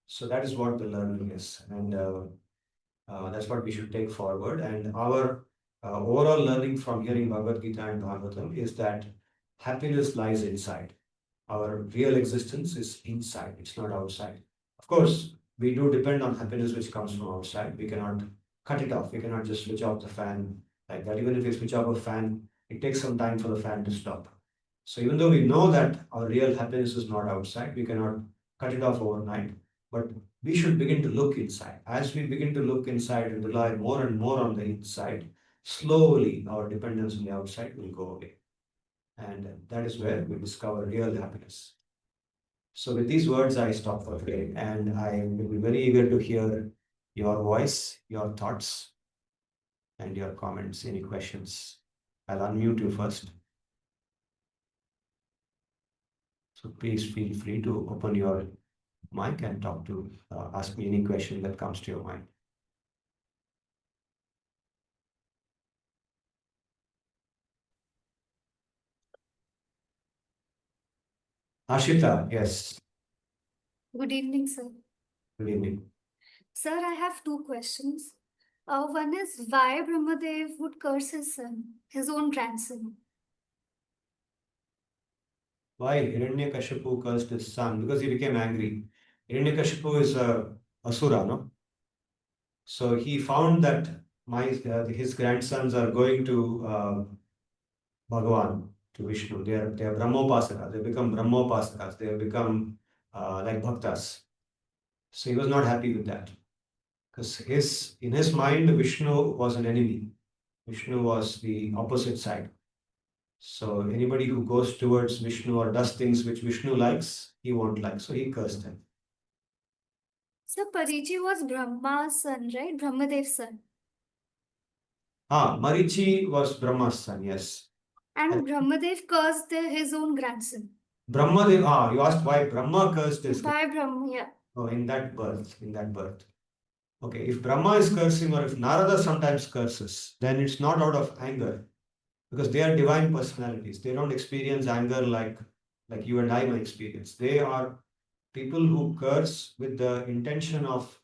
So that is what the learning is. And that's what we should take forward. And our overall learning from hearing Bhagavad Gita and Bhagavatam is that happiness lies inside. Our real existence is inside, it's not outside. Of course, we do depend on happiness which comes from outside. We cannot cut it off. We cannot just switch off the fan like that. Even if we switch off a fan, it takes some time for the fan to stop. So even though we know that our real happiness is not outside, we cannot cut it off overnight. But we should begin to look inside. As we begin to look inside and rely more and more on the inside, slowly our dependence on the outside will go away. And that is where we discover real happiness. So, with these words, I stop for today, and I will be very eager to hear your voice, your thoughts, and your comments. Any questions? I'll unmute you first. So, please feel free to open your mic and ask me any question that comes to your mind. Ashita, yes. Good evening, sir. Good evening. Sir, I have two questions. One is why Brahmadev would curse his son, his own grandson. Why Hiranyakashipu cursed his son? Because he became angry. Hiranyakashipu is a asura, no? So he found that his grandsons are going to Bhagavan, to Vishnu. They are Brahmopasakas. They become Brahmopasakas. They have become like bhaktas. So he was not happy with that because in his mind Vishnu was an enemy. Vishnu was the opposite side. So anybody who goes towards Vishnu or does things which Vishnu likes, he won't like. So he cursed him. Sir, Pariji was Brahma's son, right? Brahmadev's son. Marichi was Brahma's son, yes. And Brahmadev cursed his own grandson. Brahmadev, you asked why Brahma cursed his By Brahma, yeah. Oh, in that birth. Okay, if Brahma is cursing or if Narada sometimes curses, then it's not out of anger because they are divine personalities. They don't experience anger like you and I may experience. They are people who curse with the intention of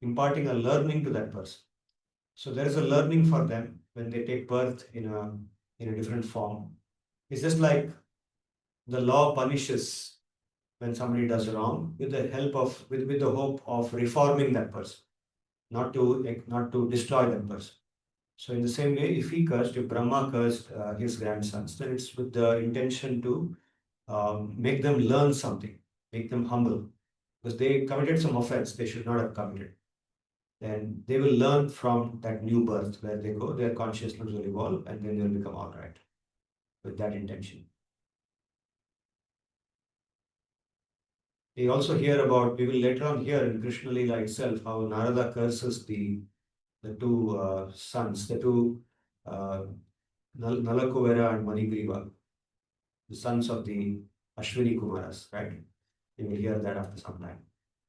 imparting a learning to that person. So there is a learning for them when they take birth in a different form. It's just like the law punishes when somebody does wrong with the help of with the hope of reforming that person, not to destroy that person. So in the same way, if Brahma cursed his grandsons, then it's with the intention to make them learn something, make them humble, because they committed some offense they should not have committed. Then they will learn from that new birth where they go, their consciousness will evolve, and then they'll become all right with that intention. We also hear about, we will later on hear in Krishna Lila itself how Narada curses the two sons, the two Nalakuvera and Manigriva, the sons of the Ashwini Kumaras, right? You will hear that after some time.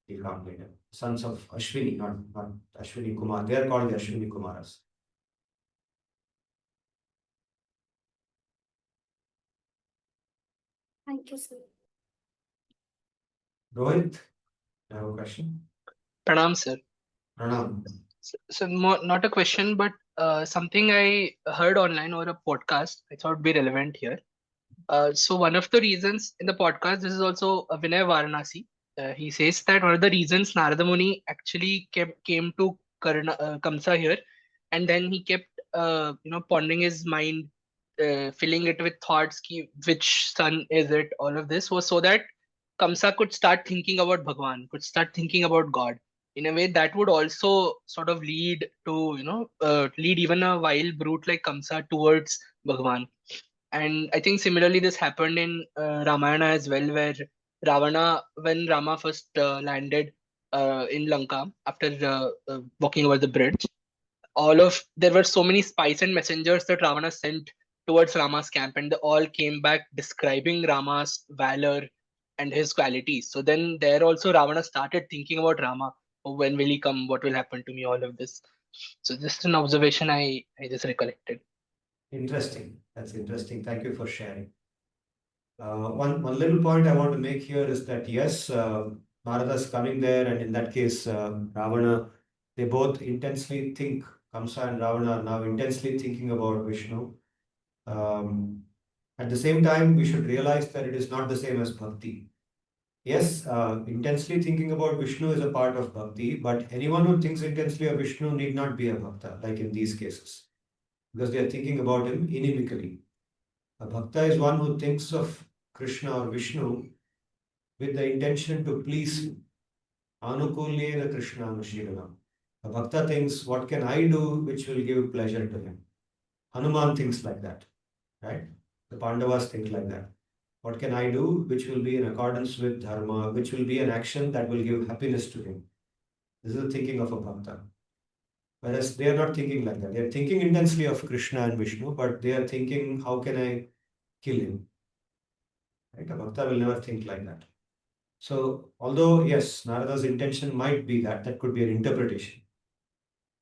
We'll come later. Sons of Ashwini, not Ashwini Kumar. They are called the Ashwini Kumaras. Thank you, sir. Rohit, I have a question. Pranam, sir. Pranam. So not a question, but something I heard online or a podcast I thought would be relevant here. So one of the reasons in the podcast, this is also Vinay Varanasi. He says that one of the reasons Narada Muni actually came to Kamsa here, and then he kept pondering his mind, filling it with thoughts. Which son is it? All of this was so that Kamsa could start thinking about Bhagwan, could start thinking about God in a way that would also sort of lead to lead even a wild brute like Kamsa towards Bhagwan. And I think similarly this happened in Ramayana as well, where Ravana, when Rama first landed in Lanka after walking over the bridge, there were so many spies and messengers that Ravana sent towards Rama's camp, and they all came back describing Rama's valor and his qualities. So then there also Ravana started thinking about Rama. Oh, when will he come? What will happen to me? All of this. So just an observation I just recollected. Interesting. That's interesting. Thank you for sharing. One little point I want to make here is that yes, Narada is coming there, and in that case, Ravana, they both intensely think. Kamsa and Ravana are now intensely thinking about Vishnu. Um, at the same time, we should realize that it is not the same as bhakti. Yes, intensely thinking about Vishnu is a part of bhakti, but anyone who thinks intensely of Vishnu need not be a bhakta, like in these cases, because they are thinking about him inimically. A bhakta is one who thinks of Krishna or Vishnu with the intention to please him. Anukulyena Krishna Anushilanam. A bhakta thinks, what can I do which will give pleasure to him? Hanuman thinks like that, right? The Pandavas think like that. What can I do which will be in accordance with dharma, which will be an action that will give happiness to him? This is the thinking of a bhakta. Whereas they are not thinking like that. They are thinking intensely of Krishna and Vishnu, but they are thinking, how can I kill him? Right? A bhakta will never think like that. So, although yes, Narada's intention might be that, that could be an interpretation.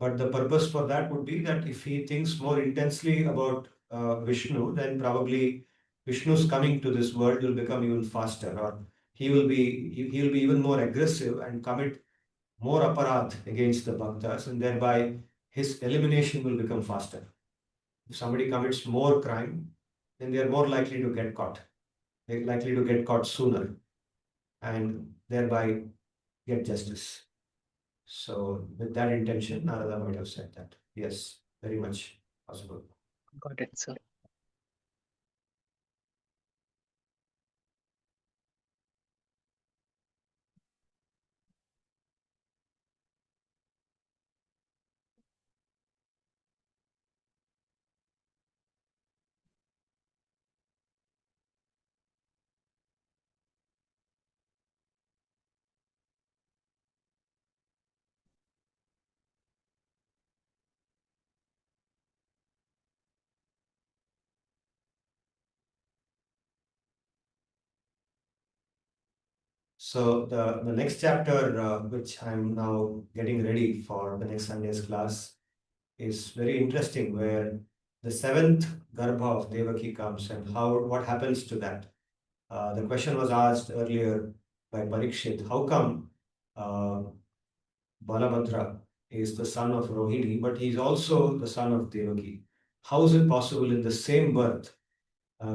But the purpose for that would be that if he thinks more intensely about Vishnu, then probably Vishnu's coming to this world will become even faster, or he will be even more aggressive and commit more aparadh against the bhaktas, and thereby his elimination will become faster. If somebody commits more crime, then they are more likely to get caught. They're likely to get caught sooner and thereby get justice. So, with that intention, Narada might have said that. Yes, very much possible. Got it, sir. So, the next chapter, which I'm now getting ready for the next Sunday's class, is very interesting, where the seventh Garbha of Devaki comes and what happens to that. The question was asked earlier by Parikshit, how come uh, Balabhadra is the son of Rohini, but he's also the son of Devaki? How is it possible in the same birth,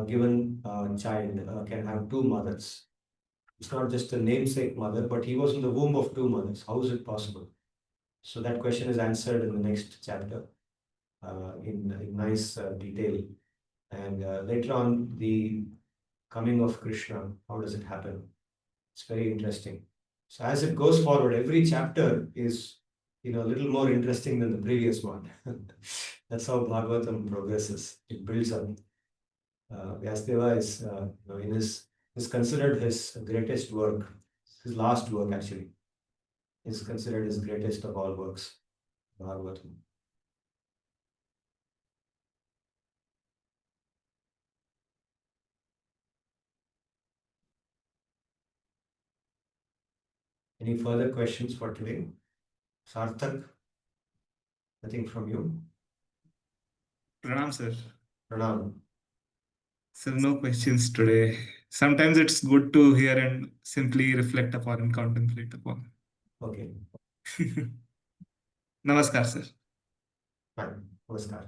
given child can have two mothers? It's not just a namesake mother, but he was in the womb of two mothers. How is it possible? So that question is answered in the next chapter in nice detail. And later on, the coming of Krishna, how does it happen? It's very interesting. So as it goes forward, every chapter is a little more interesting than the previous one. That's how Bhagavatam progresses. It builds up. Vasudeva is considered his greatest work, his last work actually, is considered his greatest of all works, Bhagavatam. Any further questions for today? Sarthak, nothing from you? Pranam, sir. Pranam. Sir, no questions today. sometimes it's good to hear and simply reflect upon and contemplate upon. Okay, Namaskar, sir. fine. Namaskar.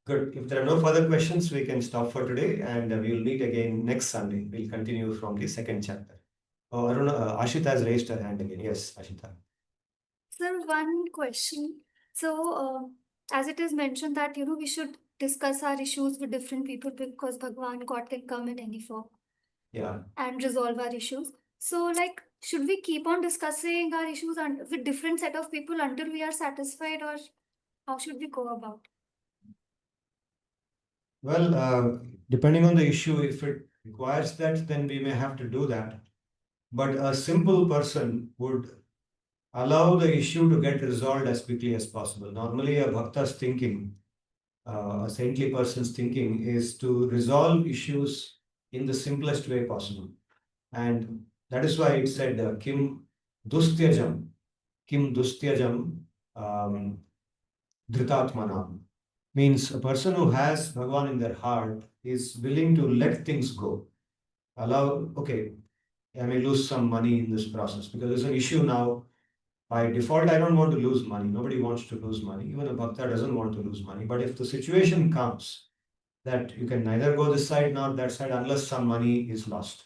Good. If there are no further questions, we can stop for today, and we will meet again next Sunday. We'll continue from the second chapter. Oh, I don't know. Ashita has raised her hand again. Yes, Ashita. Sir, one question. So, as it is mentioned that, we should discuss our issues with different people because Bhagwan, God can come in any form Yeah. and resolve our issues. So, like, should we keep on discussing our issues with different set of people until we are satisfied, or how should we go about? Well, depending on the issue, if it requires that, then we may have to do that. But a simple person would allow the issue to get resolved as quickly as possible. Normally, a bhakta's thinking, a saintly person's thinking, is to resolve issues in the simplest way possible. And that is why it said, Kim Dustyajam, Kim Dustyajam Dhritatmanam. Means a person who has Bhagwan in their heart is willing to let things go. Allow, okay, I may lose some money in this process because there's an issue now. By default, I don't want to lose money. Nobody wants to lose money. Even a bhakta doesn't want to lose money. But if the situation comes that you can neither go this side nor that side unless some money is lost.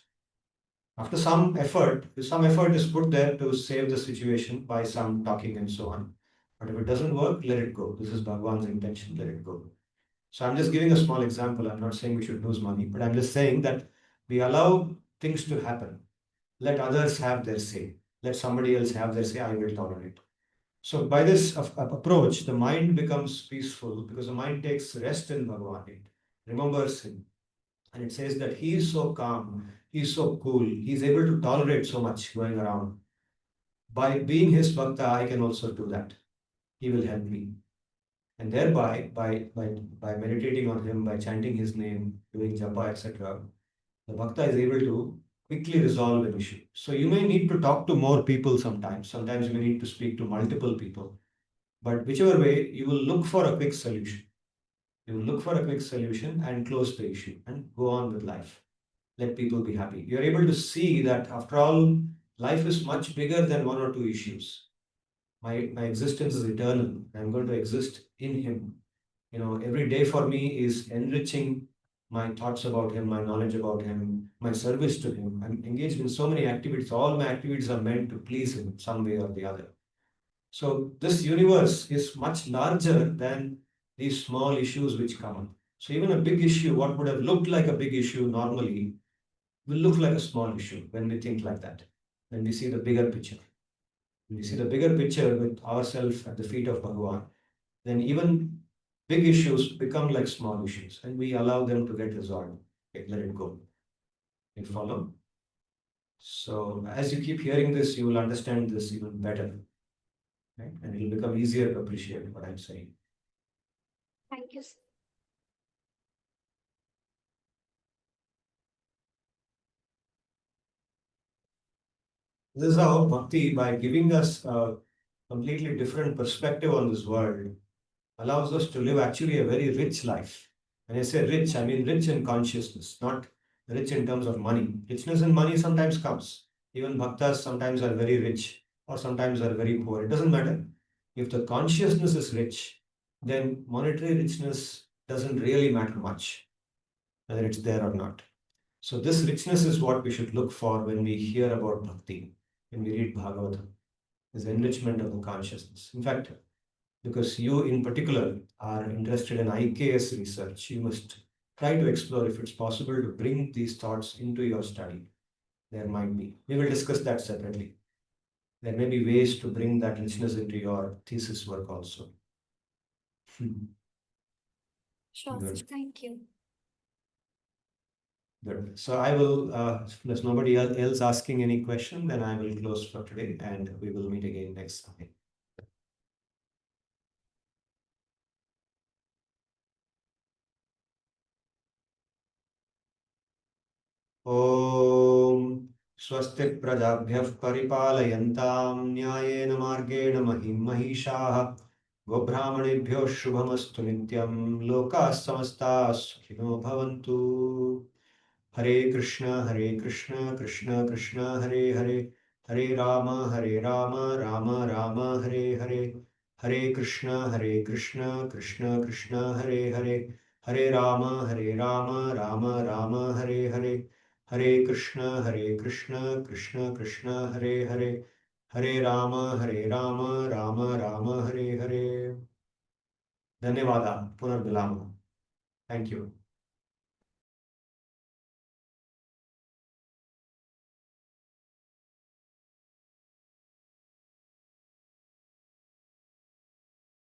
After some effort, if some effort is put there to save the situation by some talking and so on. But if it doesn't work, let it go. This is Bhagwan's intention, let it go. So I'm just giving a small example. I'm not saying we should lose money, but I'm just saying that we allow things to happen. Let others have their say. Let somebody else have their say. I will tolerate. So by this approach, the mind becomes peaceful because the mind takes rest in Bhagwan. It remembers him. And it says that he is so calm, he is so cool, he is able to tolerate so much going around. By being his bhakta, I can also do that. He will help me. And thereby, by meditating on him, by chanting his name, doing japa, etc., the bhakta is able to quickly resolve an issue. So you may need to talk to more people sometimes. Sometimes you may need to speak to multiple people. But whichever way, you will look for a quick solution. You will look for a quick solution and close the issue and go on with life. Let people be happy. You're able to see that after all, life is much bigger than one or two issues. My existence is eternal. I'm going to exist in him. Every day for me is enriching my thoughts about him, my knowledge about him, my service to him. I'm engaged in so many activities. All my activities are meant to please him some way or the other. So this universe is much larger than these small issues which come up. So even a big issue, what would have looked like a big issue normally, will look like a small issue when we think like that, when we see the bigger picture. When we see the bigger picture with ourselves at the feet of Bhagavan, then even big issues become like small issues and we allow them to get resolved. Okay, let it go. You follow? So as you keep hearing this, you will understand this even better. Right? And it will become easier to appreciate what I'm saying. Thank you, sir. This is how bhakti, by giving us a completely different perspective on this world, allows us to live actually a very rich life. When I say rich, I mean rich in consciousness, not rich in terms of money. Richness in money sometimes comes. Even bhaktas sometimes are very rich or sometimes are very poor. It doesn't matter. If the consciousness is rich, then monetary richness doesn't really matter much, whether it's there or not. So this richness is what we should look for when we hear about bhakti, when we read Bhagavatam, is enrichment of the consciousness. In fact, because you in particular are interested in IKS research, you must try to explore if it's possible to bring these thoughts into your study. There might be. We will discuss that separately. There may be ways to bring that richness into your thesis work also. Sure, Good. sir. Thank you. Good. So I will, if there's nobody else asking any question, then I will close for today and we will meet again next Sunday. ॐ स्वस्ति प्रजाभ्यः परिपालयन्तां न्यायेन मार्गेण महिषाः गोब्राह्मणेभ्यो शुभमस्तु नित्यं लोकाः समस्ताः सुखिनो भवन्तु Hare Krishna, Krishna Krishna, Hare Rama, Rama Rama, Hare. Hare Krishna, Krishna Krishna, Hare Rama, Rama Rama, Hare. Hare Krishna, Krishna Krishna, Hare Rama, Rama Rama, Hare. धन्यवाद पुनर्मिलामः. Thank you.